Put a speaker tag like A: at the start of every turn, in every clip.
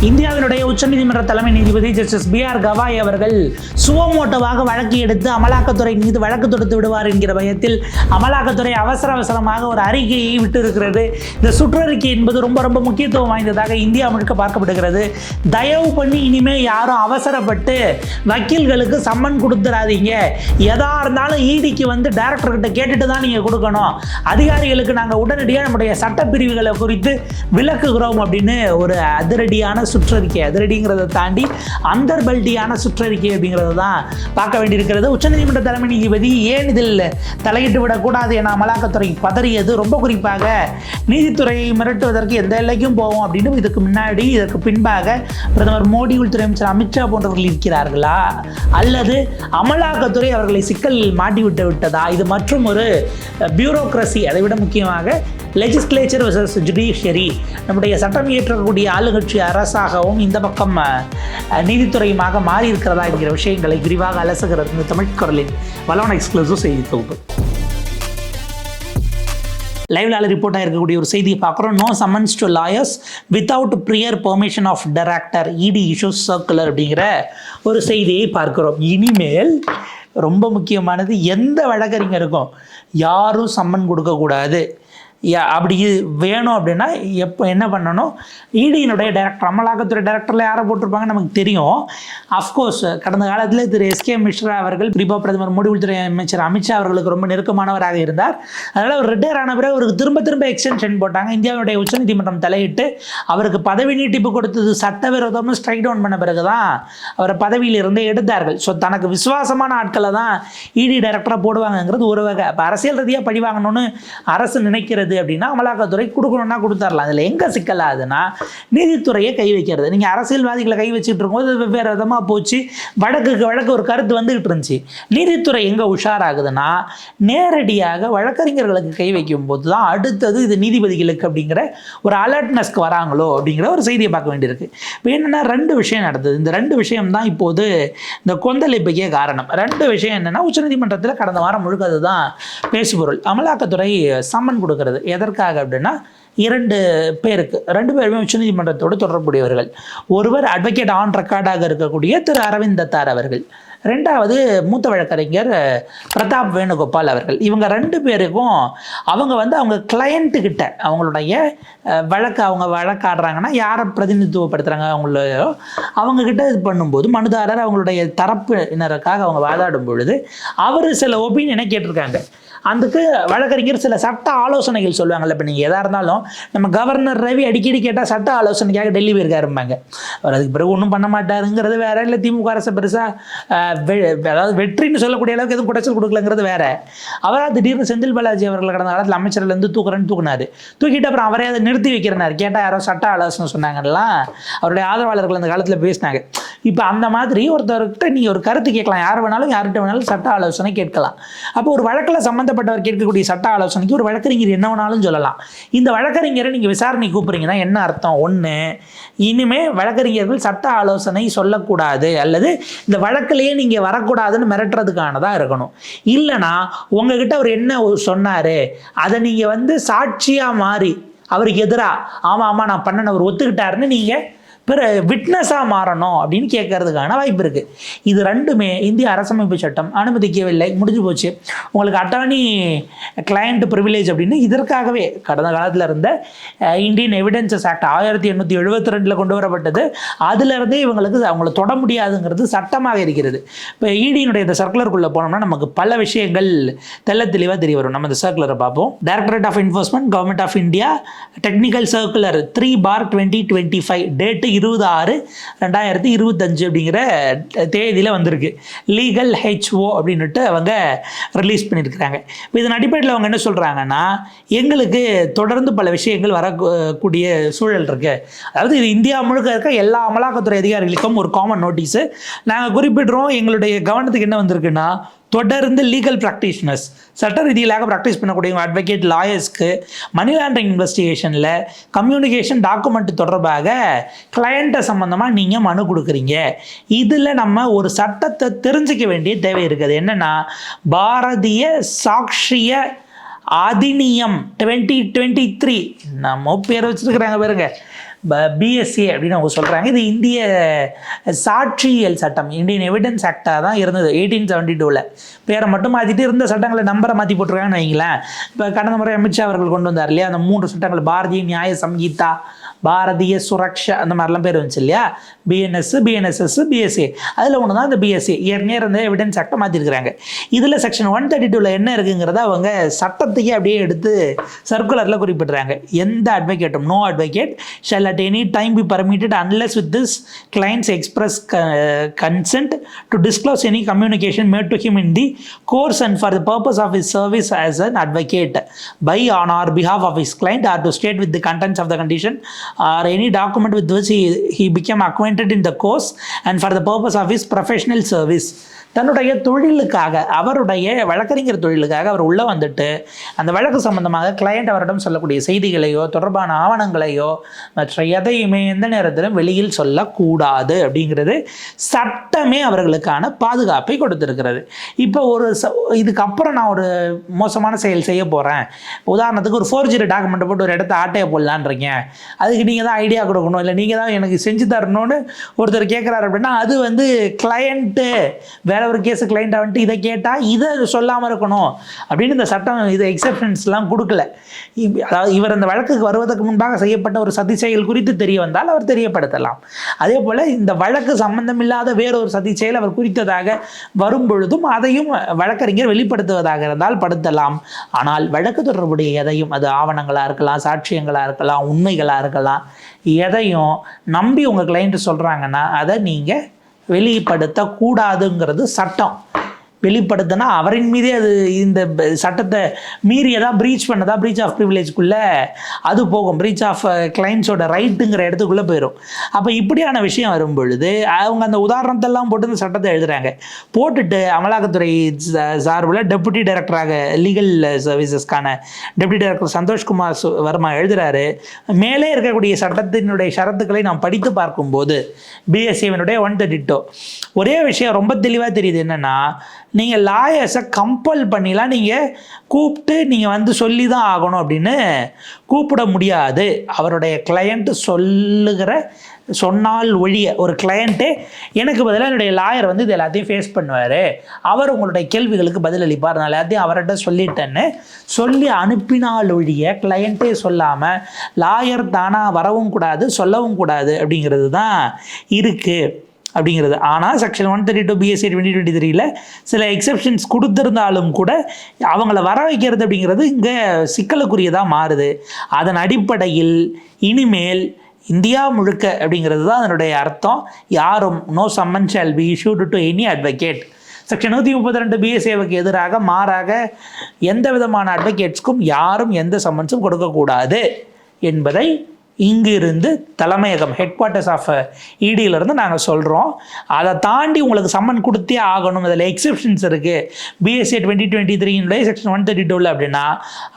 A: இந்தியாவினுடைய உச்சநீதிமன்ற தலைமை நீதிபதி ஜஸ்டிஸ் B.R. கவாய் அவர்கள் சுவமோட்டோவாக வழக்கு எடுத்து அமலாக்கத்துறை மீது வழக்கு தொடுத்து விடுவார் என்கிற பயத்தில் அமலாக்கத்துறை அவசரமாக ஒரு அறிக்கையை விட்டிருக்கிறது. இந்த சுற்றறிக்கை என்பது ரொம்ப ரொம்ப முக்கியத்துவம் வாய்ந்ததாக இந்தியா முழுக்க பார்க்கப்படுகிறது. தயவு பண்ணி இனிமே யாரும் அவசரப்பட்டு வக்கீல்களுக்கு சம்மன் கொடுத்துடாதீங்க. எதா இருந்தாலும் ஈடிக்கு டைரக்டர்கிட்ட கேட்டுட்டு தான் நீங்கள் கொடுக்கணும். அதிகாரிகளுக்கு நாங்கள் உடனடியாக நம்முடைய சட்டப்பிரிவுகளை குறித்து விளக்குகிறோம் அப்படின்னு ஒரு அதிரடியான சுற்றறிக்கை, அதிரடிங்கிறத தாண்டி அந்தர்பல்டியான சுற்றறிக்கை அப்படிங்கிறத தான் பார்க்க வேண்டியிருக்கிறது. உச்சநீதிமன்ற தலைமை நீதிபதி ஏன் இதில் தலையிட்டு விடக்கூடாது என அமலாக்கத்துறை பதறியது. ரொம்ப குறிப்பாக நீதித்துறையை மிரட்டுவதற்கு எந்த எல்லைக்கும் போவோம் அப்படின்னு இதற்கு பின்பாக பிரதமர் மோடி, உள்துறை அமைச்சர் அமித்ஷா போன்றவர்கள் இருக்கிறார்களா, அல்லது அமலாக்கத்துறை அவர்களை சிக்கலில் மாட்டிவிட்டு விட்டதா? இது மற்றும் ஒரு பியூரோக்ரசி, அதை விட முக்கியமாக லெஜிஸ்லேச்சர் வெர்சஸ் ஜுடிஷியரி, நம்முடைய சட்டம் இயற்றக்கூடிய ஆளுங்கட்சி அரசாகவும் இந்த பக்கம் நீதித்துறையுமாக மாறி இருக்கிறதா என்கிற விஷயங்களை விரிவாக அலசுகிறது இந்த தமிழ் குரலின் வளவன எக்ஸ்க்ளூசிவ் செய்தி தொகுப்பு. லைவ்ல ரிப்போர்ட்டாக இருக்கக்கூடிய ஒரு செய்தியை பார்க்குறோம். No summons to lawyers without prior permission of director ED issues circular அப்படிங்கிற ஒரு செய்தியை பார்க்குறோம். இனிமேல் ரொம்ப முக்கியமானது, எந்த வழக்கறிஞருக்கும் யாரும் சம்மன் கொடுக்கக்கூடாது. அப்படி வேணும் அப்படின்னா எப்போ என்ன பண்ணணும், இடியினுடைய டைரக்டர், அமலாக்கத்துறை டைரக்டரில் யாரை போட்டிருப்பாங்க நமக்கு தெரியும். அஃப்கோர்ஸ் கடந்த காலத்தில் திரு S.K. மிஸ்ரா அவர்கள், குறிப்பாக பிரதமர் மோடி, உள்துறை அமைச்சர் அமித்ஷா அவர்களுக்கு ரொம்ப நெருக்கமானவராக இருந்தார். அதனால் அவர் ரிட்டையர் ஆன பிறகு அவருக்கு திரும்ப எக்ஸ்டென்ஷன் போட்டாங்க. இந்தியாவுடைய உச்சநீதிமன்றம் தலையிட்டு அவருக்கு பதவி நீட்டிப்பு கொடுத்தது சட்டவிரோதமாக ஸ்ட்ரைக் டவுன் பண்ண பிறகு தான் அவரை பதவியிலிருந்து எடுத்தார்கள். ஸோ தனக்கு விசுவாசமான ஆட்களை தான் இடி டைரக்டராக போடுவாங்கங்கிறது ஒரு வகை. இப்போ அரசியல் ரீதியாக பழி வாங்கணும்னு அரசு நினைக்கிறது அப்படின்னா அமலாக்கத்துறை கொடுக்கணும்னா கொடுத்துடலாம். அதில் எங்கே சிக்கல் ஆகுதுன்னா, நீதித்துறையை கை வைக்கிறது. நீங்கள் அரசியல்வாதிகளை கை வச்சுட்டு இருக்கும்போது வெவ்வேறு விதமாக போச்சு. வழக்கு ஒரு கருத்து வந்துகிட்டு இருந்துச்சு. நீதித்துறை எங்கே உஷாராகுதுன்னா, நேரடியாக வழக்கறிஞர்களுக்கு கை வைக்கும் போது தான் அடுத்தது இது நீதிபதிகளுக்கு அப்படிங்கிற ஒரு அலர்ட்னஸ்க்கு வராங்களோ அப்படிங்கிற ஒரு செய்தியை பார்க்க வேண்டியிருக்கு. இப்போ என்னென்னா, ரெண்டு விஷயம் நடந்தது. இந்த ரெண்டு விஷயம் தான் இப்போது இந்த கொந்தளிப்புக்கே காரணம். ரெண்டு விஷயம் என்னென்னா, உச்சநீதிமன்றத்தில் கடந்த வாரம் முழுக்க அதுதான் பேசுபொருள். அமலாக்கத்துறை சம்மன் கொடுக்கறது எதற்காக அப்படின்னா, இரண்டு பேருமே உச்சநீதிமன்றத்தோடு தொடர்புடையவர்கள். ஒருவர் அட்வொகேட் ஆன் ரெக்கார்டாக இருக்கக்கூடிய திரு அரவிந்த் தத்தார் அவர்கள், ரெண்டாவது மூத்த வழக்கறிஞர் பிரதாப் வேணுகோபால் அவர்கள். இவங்க ரெண்டு பேருக்கும் அவங்க கிளையண்ட்டுக்கிட்ட அவங்களுடைய அவங்க வழக்காடுறாங்கன்னா யாரை பிரதிநிதித்துவப்படுத்துகிறாங்க அவங்கக்கிட்ட இது பண்ணும்போது, மனுதாரர் அவங்களுடைய தரப்பினருக்காக அவங்க வாதாடும் பொழுது அவர் சில ஒப்பீனியனை கேட்டிருக்காங்க. அதுக்கு வழக்கறிஞர் சில சட்ட ஆலோசனைகள் சொல்லுவாங்கள்ல. இப்போ நீங்கள் எதாக இருந்தாலும் நம்ம கவர்னர் ரவி அடிக்கடி கேட்டால் சட்ட ஆலோசனைக்காக டெல்லி போயிருக்காருப்பாங்க. அவர் அதுக்கு பிறகு ஒன்றும் பண்ண மாட்டாருங்கிறது வேற. இல்லை திமுக அரசு பெருசாக அதாவது வெற்றின்னு சொல்லக்கூடிய அளவுக்கு எதுவும் குடைச்சல் கொடுக்கலங்கிறது வேற. அவராக திடீர்னு செந்தில் பாலாஜி அவர்கள் கடந்த காலத்தில் அமைச்சர்லேருந்து தூக்குனாரு. தூக்கிட்டு அப்புறம் அவரே அதை நிறுத்தி வைக்கிறார். கேட்டால் யாரோ சட்ட ஆலோசனை சொன்னாங்கலாம் அவருடைய ஆதரவாளர்கள் அந்த காலத்தில் பேசினாங்க. இப்போ அந்த மாதிரி ஒருத்தர்கிட்ட நீங்கள் ஒரு கருத்து கேட்கலாம். யார் வேணாலும் யார்கிட்ட வேணாலும் சட்ட ஆலோசனை கேட்கலாம். அப்போ ஒரு வழக்கில் சம்மந்தப்பட்டவர் கேட்கக்கூடிய சட்ட ஆலோசனைக்கு ஒரு வழக்கறிஞர் என்ன வேணாலும் சொல்லலாம். இந்த வழக்கறிஞரை நீங்கள் விசாரணை கூப்பிட்றீங்கன்னா என்ன அர்த்தம்? ஒன்று, இனிமேல் வழக்கறிஞர்கள் சட்ட ஆலோசனை சொல்லக்கூடாது, அல்லது இந்த வழக்கிலேயே நீங்கள் வரக்கூடாதுன்னு மிரட்டுறதுக்கானதாக இருக்கணும். இல்லைனா உங்ககிட்ட அவர் என்ன சொன்னார் அதை நீங்கள் சாட்சியாக மாறி அவருக்கு எதிராக ஆமாம் நான் பண்ணன அவர் ஒத்துக்கிட்டாருன்னு நீங்கள் விட்னஸாக மாறணும் அப்படின்னு கேட்கறதுக்கான வாய்ப்பு இருக்குது. இது ரெண்டுமே இந்திய அரசமைப்பு சட்டம் அனுமதிக்கவில்லை. முடிஞ்சு போச்சு. உங்களுக்கு அட்டார்னி கிளையண்ட் ப்ரிவிலேஜ் அப்படின்னு இதற்காகவே கடந்த காலத்தில் இருந்த இந்தியன் எவிடன்சஸ் ஆக்ட் 1872 கொண்டு வரப்பட்டது. அதிலிருந்தே இவங்களுக்கு அவங்கள தொட முடியாதுங்கிறது சட்டமாக இருக்கிறது. இப்போ இடியினுடைய இந்த சர்க்குலருக்குள்ளே போனோம்னா நமக்கு பல விஷயங்கள் தெளிவாக தெரிய வரும். நம்ம இந்த சர்க்குலரை பார்ப்போம். Directorate of enforcement, government of India, technical circular 3/2025, date 26/2025 அப்படிங்கிற தேதியில் வந்திருக்கு. லீகல் HO அப்படின்னுட்டு அவங்க ரிலீஸ் பண்ணியிருக்கிறாங்க. இப்போ இதன் அடிப்படையில் அவங்க என்ன சொல்கிறாங்கன்னா, எங்களுக்கு தொடர்ந்து பல விஷயங்கள் வரக்கூடிய சூழல் இருக்குது. அதாவது இது இந்தியா முழுக்க இருக்க எல்லா அமலாக்கத்துறை அதிகாரிகளுக்கும் ஒரு காமன் நோட்டீஸு நாங்கள் குறிப்பிடுறோம். எங்களுடைய கவனத்துக்கு என்ன வந்திருக்குன்னா, தொடர்ந்து லீகல் ப்ராக்டிஷனர்ஸ், சட்ட ரீதியிலாக ப்ராக்டிஸ் பண்ணக்கூடிய அட்வொகேட், லாயர்ஸ்க்கு மணி லாண்டரிங் இன்வெஸ்டிகேஷனில் கம்யூனிகேஷன் டாக்குமெண்ட் தொடர்பாக கிளையண்ட்டை சம்மந்தமாக நீங்கள் மனு கொடுக்குறீங்க. இதில் நம்ம ஒரு சட்டத்தை தெரிஞ்சிக்க வேண்டிய தேவை இருக்குது. என்னென்னா, பாரதிய சாட்சிய அதிநியம் 2023 நம்ம பேர் வச்சுருக்குறாங்க பாருங்க. பிஎஸ்சி அப்படின்னு அவங்க சொல்கிறாங்க. இது இந்திய சாட்சியல் சட்டம், இந்தியன் எவிடன்ஸ் ஆக்டாக தான் இருந்தது 1872. பேரை மட்டும் மாற்றிட்டு இருந்த சட்டங்களை நம்பரை மாற்றி போட்டிருக்காங்கன்னு வைங்களேன். இப்போ கடந்த முறை அமித்ஷா அவர்கள் கொண்டு வந்தார் இல்லையா, அந்த 3 சட்டங்கள், பாரதிய நியாய சம்ஹிதா, பாரதிய சுரக்ஷா, அந்த மாதிரிலாம் பேர் வந்துச்சு இல்லையா, பிஎன்எஸ், பிஎன்எஸ்எஸ், பிஎஸ்சி. அதில் ஒன்று தான் இந்த பிஎஸ்சி. ஏற்கனவே இருந்த எவிடன்ஸ் ஆக்டை மாற்றிருக்கிறாங்க. இதில் செக்ஷன் 132 என்ன இருக்குங்கிறத அவங்க சட்டத்தையே அப்படியே எடுத்து சர்க்குலரில் குறிப்பிட்றாங்க. எந்த அட்வொகேட்டும், no advocate shall at any time be permitted unless with this clients express consent to disclose any communication made to him in the course and for the purpose of his service as an advocate by on or behalf of his client, or to state with the contents of the condition or any document with which he became acquainted in the course and for the purpose of his professional service. தன்னுடைய தொழிலுக்காக, அவருடைய வழக்கறிஞர் தொழிலுக்காக அவர் உள்ளே வந்துட்டு அந்த வழக்கு சம்பந்தமாக கிளையண்ட் அவரிடம் சொல்லக்கூடிய செய்திகளையோ தொடர்பான ஆவணங்களையோ மற்ற எதையுமே எந்த நேரத்திலும் வெளியில் சொல்லக்கூடாது அப்படிங்கிறது சட்டமே அவர்களுக்கான பாதுகாப்பை கொடுத்துருக்கிறது. இப்போ இதுக்கப்புறம் நான் ஒரு மோசமான செயல் செய்ய போகிறேன், உதாரணத்துக்கு ஒரு ஃபோர்ஜரி டாக்குமெண்ட்டை போட்டு ஒரு இடத்த ஆட்டையை போடலான் இருக்கேன், அதுக்கு நீங்கள் தான் ஐடியா கொடுக்கணும், இல்லை நீங்கள் தான் எனக்கு செஞ்சு தரணும்னு ஒருத்தர் கேட்குறாரு அப்படின்னா அது கிளையண்ட்டு வேற ஒரு கேஸ் கிளைண்ட் வந்துட்டு இதை கேட்டால் இதை சொல்லாமல் இருக்கணும் அப்படின்னு இந்த சட்டம் இது எக்ஸப்ஷன்ஸ்லாம் கொடுக்கல. அதாவது இவர் அந்த வழக்குக்கு வருவதற்கு முன்பாக செய்யப்பட்ட ஒரு சதி செயல் குறித்து தெரிய வந்தால் அவர் தெரியப்படுத்தலாம். அதே போல் இந்த வழக்கு சம்பந்தமில்லாத வேறொரு சதி செயல் அவர் குறித்ததாக வரும் பொழுதும் அதையும் வழக்கறிஞர் வெளிப்படுத்துவதாக இருந்தால் படுத்தலாம். ஆனால் வழக்கு தொடர்புடைய எதையும், அது ஆவணங்களாக இருக்கலாம், சாட்சியங்களாக இருக்கலாம், உண்மைகளாக இருக்கலாம், எதையும் நம்பி உங்கள் கிளைண்ட் சொல்கிறாங்கன்னா அதை நீங்கள் வெளிப்படுத்தக்கூடாதுங்கிறது சட்டம். வெளிப்படுத்தினா அவரின் மீதே அது இந்த சட்டத்தை மீறியதா, ப்ரீச் பண்ணதா, ப்ரீச் ஆஃப் ப்ரிவிலேஜ்குள்ளே அது போகும், ப்ரீச் ஆஃப் கிளைண்ட்ஸோட ரைட்டுங்கிற இடத்துக்குள்ளே போயிடும். அப்போ இப்படியான விஷயம் வரும் பொழுது அவங்க அந்த உதாரணத்தெல்லாம் போட்டு இந்த சட்டத்தை எழுதுகிறாங்க. போட்டுட்டு அமலாக்கத்துறை சார்பில் டெபுட்டி டைரக்டராக லீகல் சர்வீசஸ்க்கான டெபுட்டி டைரக்டர் சந்தோஷ்குமார் வர்மா எழுதுகிறாரு, மேலே இருக்கக்கூடிய சட்டத்தினுடைய ஷரத்துக்களை நாம் படித்து பார்க்கும்போது பிஎஸ்சிவினுடைய 132 ஒரே விஷயம் ரொம்ப தெளிவாக தெரியுது. என்னென்னா, நீங்கள் லாயர்ஸை கம்பல் பண்ணிலாம் நீங்கள் கூப்பிட்டு நீங்கள் சொல்லி தான் ஆகணும் அப்படின்னு கூப்பிட முடியாது. அவருடைய கிளையண்ட்டு சொன்னால் ஒழிய, ஒரு கிளையண்ட்டே எனக்கு பதிலாக என்னுடைய லாயர் இது எல்லாத்தையும் ஃபேஸ் பண்ணுவார், அவர் உங்களுடைய கேள்விகளுக்கு பதில் அளிப்பார், நான் எல்லாத்தையும் அவர்கிட்ட சொல்லிட்டேன்னு சொல்லி அனுப்பினால் ஒழிய கிளையண்ட்டே சொல்லாமல் லாயர் தானாக வரவும் கூடாது, சொல்லவும் கூடாது அப்படிங்கிறது தான் இருக்குது அப்படிங்கிறது. ஆனால் செக்ஷன் 132 பிஎஸ்சி 2023 சில எக்ஸப்ஷன்ஸ் கொடுத்துருந்தாலும் கூட அவங்கள வர வைக்கிறது அப்படிங்கிறது இங்கே சிக்கலுக்குரியதாக மாறுது. அதன் அடிப்படையில் இனிமேல் இந்தியா முழுக்க அப்படிங்கிறது தான் அதனுடைய அர்த்தம். யாரும் no summon shall be issued to any advocate. Section 132 பிஎஸ்சிக்கு எதிராக மாறாக எந்த விதமான அட்வொகேட்ஸ்க்கும் யாரும் எந்த சம்மன்ஸும் கொடுக்கக்கூடாது என்பதை இங்கிருந்து தலைமையகம், ஹெட் குவார்ட்டர்ஸ் ஆஃப் இடியிலேருந்து நாங்கள் சொல்கிறோம். அதை தாண்டி உங்களுக்கு சம்மன் கொடுத்தே ஆகணும், அதில் எக்ஸப்ஷன்ஸ் இருக்குது பிஎஸ்சி 2023 செக்ஷன் 132 அப்படின்னா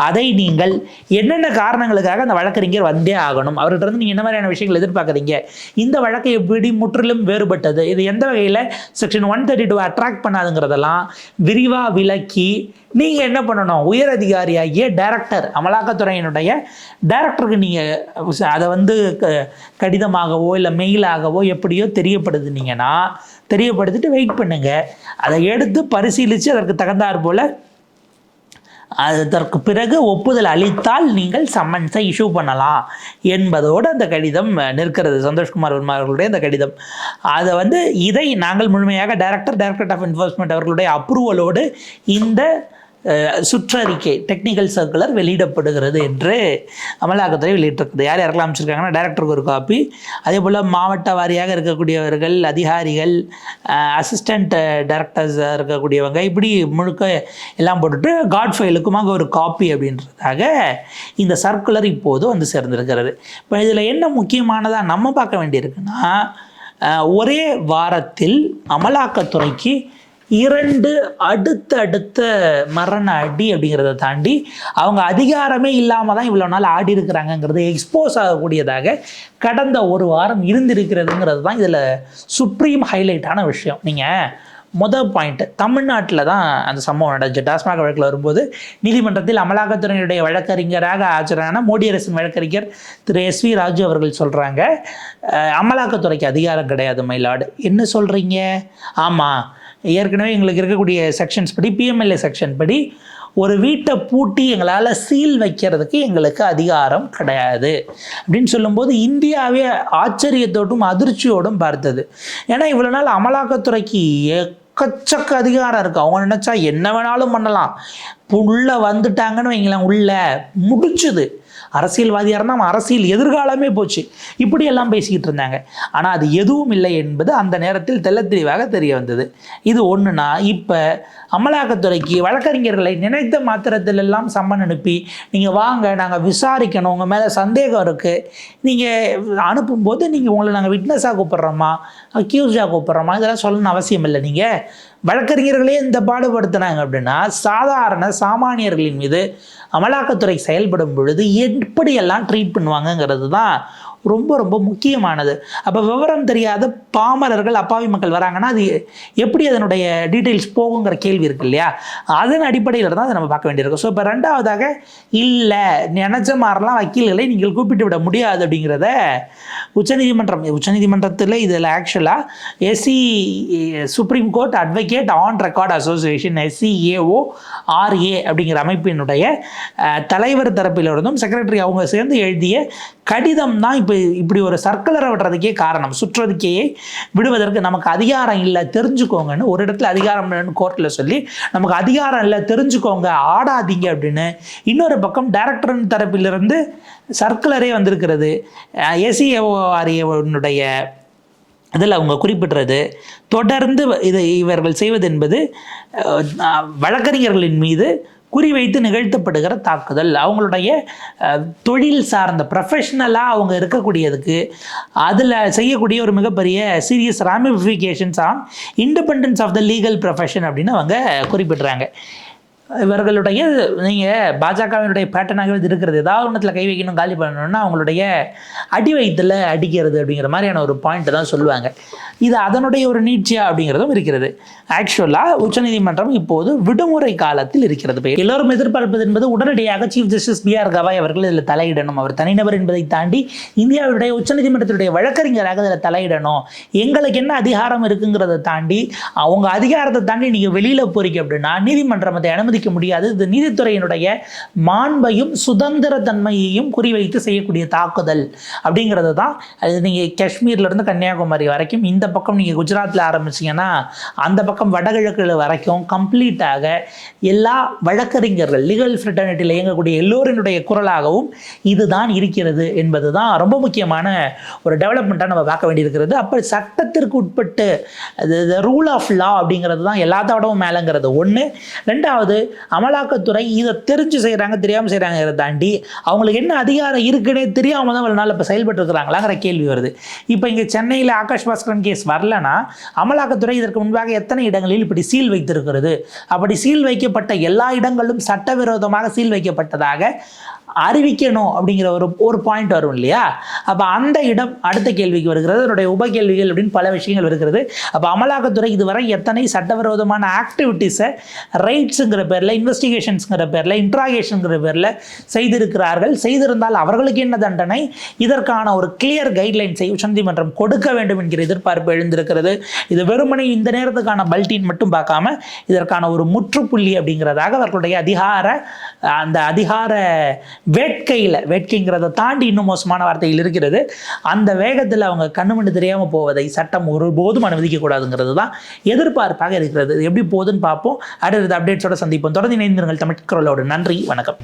A: அதை நீங்கள் என்னென்ன காரணங்களுக்காக அந்த வழக்கறிஞர் வந்தே ஆகணும், அவர்கிட்ட இருந்து நீங்கள் என்ன மாதிரியான விஷயங்கள் எதிர்பார்க்குறீங்க, இந்த வழக்கை எப்படி முற்றிலும் வேறுபட்டது, இது எந்த வகையில் செக்ஷன் 132 அட்ராக்ட் பண்ணாதுங்கிறதெல்லாம் விரிவாக விளக்கி நீங்கள் என்ன பண்ணணும், உயர் அதிகாரியாகிய டைரக்டர், அமலாக்கத்துறையினுடைய டைரக்டருக்கு நீங்கள் அதை கடிதமாகவோ இல்லை மெயிலாகவோ எப்படியோ தெரியப்படுத்துனீங்கன்னா தெரியப்படுத்திட்டு வெயிட் பண்ணுங்கள். அதை எடுத்து பரிசீலித்து அதற்கு தகுந்தாற் போல் அதற்கு பிறகு ஒப்புதல் அளித்தால் நீங்கள் சம்மன்ஸை இஷ்யூ பண்ணலாம் என்பதோடு அந்த கடிதம் நிற்கிறது. சந்தோஷ்குமார் வர்மா அவர்களுடைய அந்த கடிதம் அதை இதை நாங்கள் முழுமையாக டைரக்டரேட் ஆஃப் என்ஃபோர்ஸ்மெண்ட் அவர்களுடைய அப்ரூவலோடு இந்த சுற்றறிக்கை டெக்னிக்கல் சர்க்குலர் வெளியிடப்படுகிறது என்று அமலாக்கத்துறை வெளியிட்டிருக்குது. யார் யாரெல்லாம் அமைச்சிருக்காங்கன்னா டைரக்டருக்கு ஒரு காப்பி, அதே போல் மாவட்ட வாரியாக இருக்கக்கூடியவர்கள், அதிகாரிகள், அசிஸ்டண்ட் டைரக்டர்ஸ் இருக்கக்கூடியவங்க, இப்படி முழுக்க எல்லாம் போட்டுட்டு காட் ஃபைலுக்குமாக ஒரு காப்பி அப்படின்றதாக இந்த சர்க்குலர் இப்போது சேர்ந்திருக்கிறது. இப்போ இதில் என்ன முக்கியமானதாக நம்ம பார்க்க வேண்டியிருக்குன்னா, ஒரே வாரத்தில் அமலாக்கத்துறைக்கு 2 அடுத்த மரண அடி அப்படிங்கிறத தாண்டி அவங்க அதிகாரமே இல்லாமல் தான் இவ்வளோ நாள் ஆடி இருக்கிறாங்கங்கிறது எக்ஸ்போஸ் ஆகக்கூடியதாக கடந்த ஒரு வாரம் இருந்திருக்கிறதுங்கிறது தான் இதில் சுப்ரீம் ஹைலைட்டான விஷயம். நீங்கள் முதல் பாயிண்ட், தமிழ்நாட்டில் தான் அந்த சம்பவம் நடந்துச்சு. டாஸ்மாக் வழக்கில் வரும்போது நீதிமன்றத்தில் அமலாக்கத்துறையினுடைய வழக்கறிஞராக ஆஜரான மோடி அரசின் வழக்கறிஞர் திரு SV ராஜு அவர்கள் சொல்கிறாங்க, அமலாக்கத்துறைக்கு அதிகாரம் கிடையாது மயிலாடு. என்ன சொல்கிறீங்க? ஆமாம், ஏற்கனவே எங்களுக்கு இருக்கக்கூடிய செக்ஷன்ஸ் படி, PMLA செக்ஷன் படி ஒரு வீட்டை பூட்டி எங்களால் சீல் வைக்கிறதுக்கு எங்களுக்கு அதிகாரம் கிடையாது அப்படின்னு சொல்லும்போது இந்தியாவே ஆச்சரியத்தோடும் அதிர்ச்சியோடும் பார்த்தது. ஏன்னா இவ்வளோ நாள் அமலாக்கத்துறைக்கு எக்கச்சக்க அதிகாரம் இருக்குது. அவங்க நினச்சா என்ன வேணாலும் பண்ணலாம். உள்ளே வந்துட்டாங்கன்னு வைங்களேன், உள்ள முடிச்சுது. அரசியல்வாதியாக இருந்தால் அவன் அரசியல் எதிர்காலமே போச்சு, இப்படியெல்லாம் பேசிக்கிட்டு இருந்தாங்க. ஆனால் அது எதுவும் இல்லை என்பது அந்த நேரத்தில் தெளிவாக தெரிய வந்தது. இது ஒன்றுனா, இப்போ அமலாக்கத்துறைக்கு வழக்கறிஞர்களை நினைத்த மாத்திரத்திலெல்லாம் சம்மன் அனுப்பி நீங்கள் வாங்க, நாங்கள் விசாரிக்கணும், உங்கள் மேலே சந்தேகம் இருக்குது, நீங்கள் அனுப்பும்போது நீங்கள் உங்களை நாங்கள் விட்னஸாக கூப்பிட்றோமா, அக்யூஸ்டாக கூப்பிட்றோமா, இதெல்லாம் சொல்லணும்னு அவசியம் இல்லை. நீங்கள் வழக்கறிஞர்களே இந்த பாடுபடுத்தினாங்க அப்படின்னா சாதாரண சாமானியர்களின் மீது அமலாக்கத்துறை செயல்படும் பொழுது எப்படியெல்லாம் ட்ரீட் பண்ணுவாங்கங்கிறது தான் ரொம்ப ரொம்ப முக்கியமானது. அப்போ விவரம் தெரியாத பாமரர்கள், அப்பாவி மக்கள் வராங்கன்னா அது எப்படி அதனுடைய டீட்டெயில்ஸ் போகுங்கிற கேள்வி இருக்கு இல்லையா? அதன் அடிப்படையில் தான் அதை நம்ம பார்க்க வேண்டியிருக்கும். ஸோ இப்போ ரெண்டாவதாக, இல்லை நினச்ச மாதிரிலாம் வக்கீல்களை நீங்கள் கூப்பிட்டு விட முடியாது அப்படிங்கிறத உச்சநீதிமன்றத்தில் இதில் ஆக்சுவலாக supreme court advocate on record association SCAORA அப்படிங்கிற அமைப்பினுடைய தலைவர் தரப்பிலிருந்தும் செக்ரட்டரி அவங்க சேர்ந்து எழுதிய கடிதம் தான் இப்போ இப்படி ஒரு சர்க்குலரை விடுறதுக்கே காரணம். சுற்றறிக்கையை விடுவதற்கு நமக்கு அதிகாரம் இல்லை தெரிஞ்சுக்கோங்கன்னு ஒரு இடத்துல அதிகாரம் இல்லைன்னு கோர்ட்டில் சொல்லி, நமக்கு அதிகாரம் இல்லை தெரிஞ்சுக்கோங்க, ஆடாதீங்க அப்படின்னு இன்னொரு பக்கம் டைரக்டரின் தரப்பிலிருந்து சர்க்குலரே வந்திருக்கிறது. SCAORA இதில் அவங்க குறிப்பிடுறது, தொடர்ந்து இவர்கள் செய்வது என்பது வழக்கறிஞர்களின் மீது குறிவைத்து நிகழ்த்தப்படுகிற தாக்குதல், அவங்களுடைய தொழில் சார்ந்த ப்ரொஃபஷ்னலாக அவங்க இருக்கக்கூடியதுக்கு அதில் செய்யக்கூடிய ஒரு மிகப்பெரிய serious ramifications on independence of the legal profession அப்படின்னு அவங்க குறிப்பிடுறாங்க. இவர்களுடைய நீங்கள் பாஜகவினுடைய பேட்டர்னாகவே இது இருக்கிறது. ஏதாவது ஒன்றத்தில் கை வைக்கணும், காலி பண்ணணும்னா அவங்களுடைய அடி வயிற்றில் அடிக்கிறது அப்படிங்கிற மாதிரியான ஒரு பாயிண்ட்டை தான் சொல்லுவாங்க. இது அதனுடைய ஒரு நீட்சியா அப்படிங்கிறதும் இருக்கிறது. ஆக்சுவலாக உச்சநீதிமன்றம் இப்போது விடுமுறை காலத்தில் இருக்கிறது. இப்போ எல்லோரும் எதிர்பார்ப்பது என்பது உடனடியாக சீஃப் ஜஸ்டிஸ் BR கவாய் அவர்கள் இதில் தலையிடணும். அவர் தனிநபர் என்பதை தாண்டி இந்தியாவுடைய உச்சநீதிமன்றத்துடைய வழக்கறிஞராக இதில் தலையிடணும். எங்களுக்கு என்ன அதிகாரம் இருக்குங்கிறத தாண்டி, அவங்க அதிகாரத்தை தாண்டி நீங்கள் வெளியில் போறீங்க அப்படின்னா நீதிமன்றம் அதை அனுமதிக்க முடியாது. இது நீதித்துறையினுடைய மாண்பையும் சுதந்திர தன்மையையும் குறிவைத்து செய்யக்கூடிய தாக்குதல் அப்படிங்கிறது தான். அது நீங்கள் காஷ்மீர்லேருந்து கன்னியாகுமரி வரைக்கும், இந்த பக்கம் நீங்கள் குஜராத்தில் ஆரம்பிச்சிங்கன்னா அந்த பக்கம் வடகிழக்கு வரைக்கும் கம்ப்ளீட்டாக எல்லா வழக்கறிஞர்கள் லீகல் ஃப்ரெட்டர்னிட்டியில் இயங்கக்கூடிய எல்லோரினுடைய குரலாகவும் இதுதான் இருக்கிறது என்பது தான் ரொம்ப முக்கியமான ஒரு டெவலப்மெண்ட்டாக நம்ம பார்க்க வேண்டியிருக்கிறது. அப்போ சட்டத்திற்கு உட்பட்டு ரூல் ஆஃப் லா அப்படிங்கிறது தான் எல்லாத்தோடவும் மேலேங்கிறது ஒன்று. ரெண்டாவது, அமலாக்கத்துறை இதை தெரிஞ்சு செய்கிறாங்க தெரியாமல் செய்கிறாங்கிறத தாண்டி அவங்களுக்கு என்ன அதிகாரம் இருக்குன்னே தெரியாமல் தான் இவ்வளோ நாள் இப்போ செயல்பட்டு இருக்கிறாங்களாங்கிற கேள்வி வருது. இப்போ இங்கே சென்னையில் ஆகாஷ் பாஸ்கரன் கேஸ் வரலன்னா அமலாக்கத்துறை இதற்கு முன்பாக எத்தனை இடங்களில் இப்படி சீல் வைத்திருக்கிறது? அப்படி சீல் வைக்கப்பட்ட எல்லா இடங்களும் சட்டவிரோதமாக சீல் வைக்கப்பட்டதாக அறிவிக்கணும் அப்படிங்கிற ஒரு பாயிண்ட் வரும் இல்லையா? அப்போ அந்த இடம் அடுத்த கேள்விக்கு வருகிறது. அதனுடைய உப கேள்விகள் அப்படின்னு பல விஷயங்கள் வருகிறது. அப்போ அமலாக்கத்துறை இதுவரை எத்தனை சட்டவிரோதமான ஆக்டிவிட்டீஸை ரைட்ஸுங்கிற பேரில், இன்வெஸ்டிகேஷன்ஸுங்கிற பேரில், இன்ட்ராகேஷனுங்கிற பேரில் செய்திருக்கிறார்கள்? செய்திருந்தால் அவர்களுக்கு என்ன தண்டனை? இதற்கான ஒரு கிளியர் கைட்லைன்ஸை உச்சநீதிமன்றம் கொடுக்க வேண்டும் என்கிற எதிர்பார்ப்பு எழுந்திருக்கிறது. இது வெறுமனை இந்த நேரத்துக்கான பல்டின் மட்டும் பார்க்காம இதற்கான ஒரு முற்றுப்புள்ளி அப்படிங்கிறதாக அவர்களுடைய அதிகார வேட்கைங்கிறத தாண்டி இன்னும் மோசமான வார்த்தைகள் இருக்கிறது. அந்த வேகத்தில் அவங்க கண்ணுமண்ணு தெரியாமல் போவதை சட்டம் ஒருபோதும் அனுமதிக்கக்கூடாதுங்கிறது தான் எதிர்பார்ப்பாக இருக்கிறது. எப்படி போகுதுன்னு பார்ப்போம். அடுத்த அப்டேட்ஸோட சந்திப்போம். தொடர்ந்து இணைந்திருங்கள் தமிழ் குரலோடு. நன்றி, வணக்கம்.